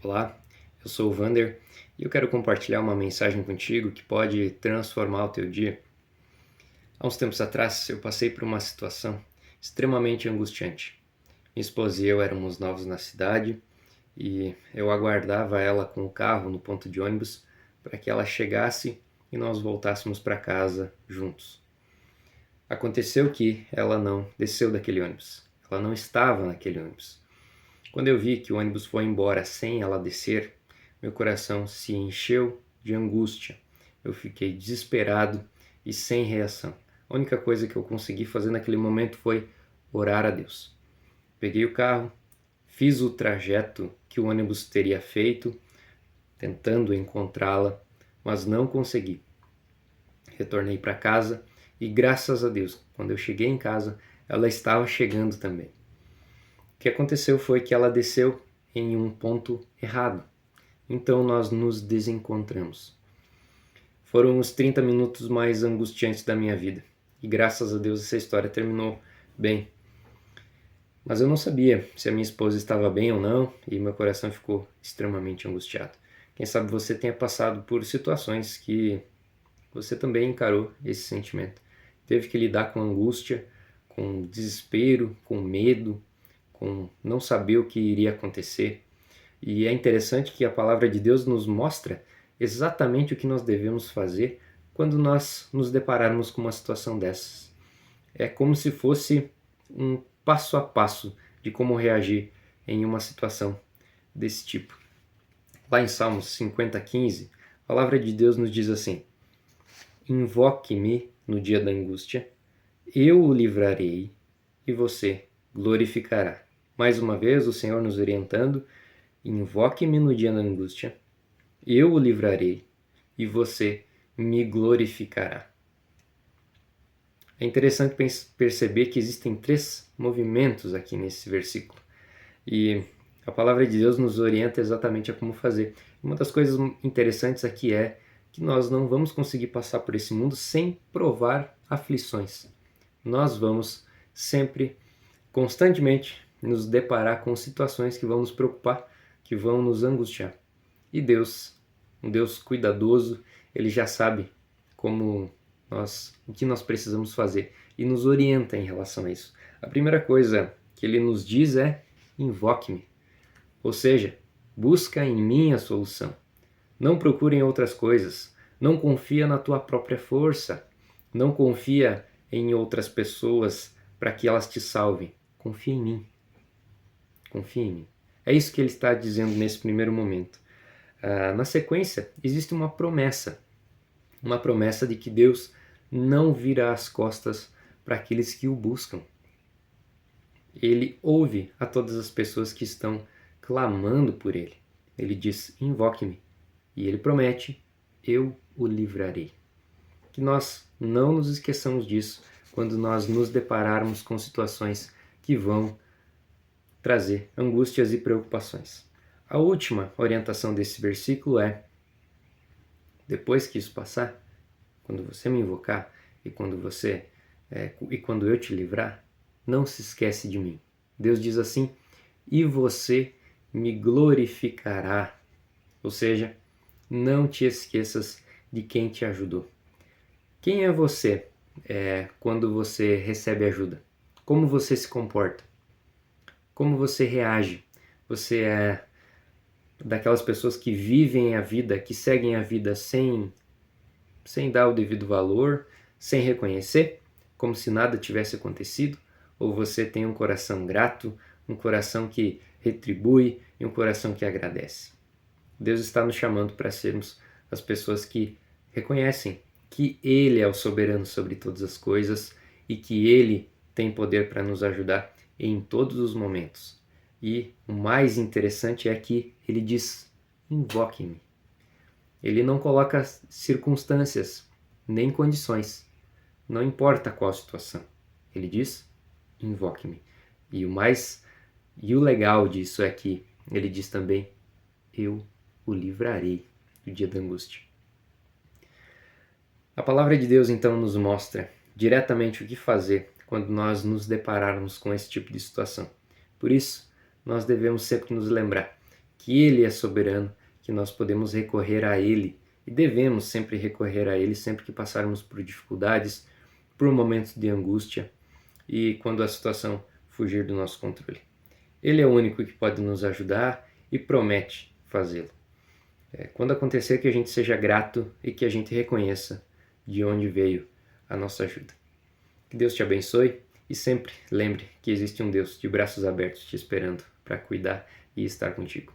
Olá, eu sou o Vander e eu quero compartilhar uma mensagem contigo que pode transformar o teu dia. Há uns tempos atrás eu passei por uma situação extremamente angustiante. Minha esposa e eu éramos novos na cidade e eu aguardava ela com o carro no ponto de ônibus para que ela chegasse e nós voltássemos para casa juntos. Aconteceu que ela não desceu daquele ônibus, ela não estava naquele ônibus. Quando eu vi que o ônibus foi embora sem ela descer, meu coração se encheu de angústia. Eu fiquei desesperado e sem reação. A única coisa que eu consegui fazer naquele momento foi orar a Deus. Peguei o carro, fiz o trajeto que o ônibus teria feito, tentando encontrá-la, mas não consegui. Retornei para casa e, graças a Deus, quando eu cheguei em casa, ela estava chegando também. O que aconteceu foi que ela desceu em um ponto errado. Então nós nos desencontramos. Foram os 30 minutos mais angustiantes da minha vida. E graças a Deus essa história terminou bem. Mas eu não sabia se a minha esposa estava bem ou não e meu coração ficou extremamente angustiado. Quem sabe você tenha passado por situações que você também encarou esse sentimento. Teve que lidar com angústia, com desespero, com medo, com não saber o que iria acontecer. E é interessante que a palavra de Deus nos mostra exatamente o que nós devemos fazer quando nós nos depararmos com uma situação dessas. É como se fosse um passo a passo de como reagir em uma situação desse tipo. Lá em Salmos 50:15, a palavra de Deus nos diz assim: Invoque-me no dia da angústia, eu o livrarei e você glorificará. Mais uma vez, o Senhor nos orientando: invoque-me no dia da angústia, eu o livrarei e você me glorificará. É interessante perceber que existem 3 movimentos aqui nesse versículo e a palavra de Deus nos orienta exatamente a como fazer. Uma das coisas interessantes aqui é que nós não vamos conseguir passar por esse mundo sem provar aflições. Nós vamos sempre, constantemente, nos deparar com situações que vão nos preocupar, que vão nos angustiar. E Deus, um Deus cuidadoso, Ele já sabe o que nós precisamos fazer e nos orienta em relação a isso. A primeira coisa que Ele nos diz é: invoque-me. Ou seja, busca em mim a solução. Não procure em outras coisas. Não confia na tua própria força. Não confia em outras pessoas para que elas te salvem. Confia em mim. Confia em mim. É isso que ele está dizendo nesse primeiro momento. Na sequência, existe uma promessa de que Deus não vira as costas para aqueles que o buscam. Ele ouve a todas as pessoas que estão clamando por ele. Ele diz: invoque-me. E ele promete: eu o livrarei. Que nós não nos esqueçamos disso quando nós nos depararmos com situações que vão trazer angústias e preocupações. A última orientação desse versículo é: depois que isso passar, quando você me invocar e quando eu te livrar, não se esquece de mim. Deus diz assim: e você me glorificará. Ou seja, não te esqueças de quem te ajudou. Quem é você quando você recebe ajuda? Como você se comporta? Como você reage? Você é daquelas pessoas que vivem a vida, que seguem a vida sem dar o devido valor, sem reconhecer, como se nada tivesse acontecido? Ou você tem um coração grato, um coração que retribui e um coração que agradece? Deus está nos chamando para sermos as pessoas que reconhecem que Ele é o soberano sobre todas as coisas e que Ele tem poder para nos ajudar em todos os momentos. E o mais interessante é que Ele diz: invoque-me. Ele não coloca circunstâncias nem condições, não importa qual a situação. Ele diz: invoque-me. E o legal disso é que ele diz também: eu o livrarei do dia da angústia. A palavra de Deus então nos mostra diretamente o que fazer quando nós nos depararmos com esse tipo de situação. Por isso, nós devemos sempre nos lembrar que Ele é soberano, que nós podemos recorrer a Ele e devemos sempre recorrer a Ele sempre que passarmos por dificuldades, por momentos de angústia e quando a situação fugir do nosso controle. Ele é o único que pode nos ajudar e promete fazê-lo. Quando acontecer, que a gente seja grato e que a gente reconheça de onde veio a nossa ajuda. Que Deus te abençoe e sempre lembre que existe um Deus de braços abertos te esperando para cuidar e estar contigo.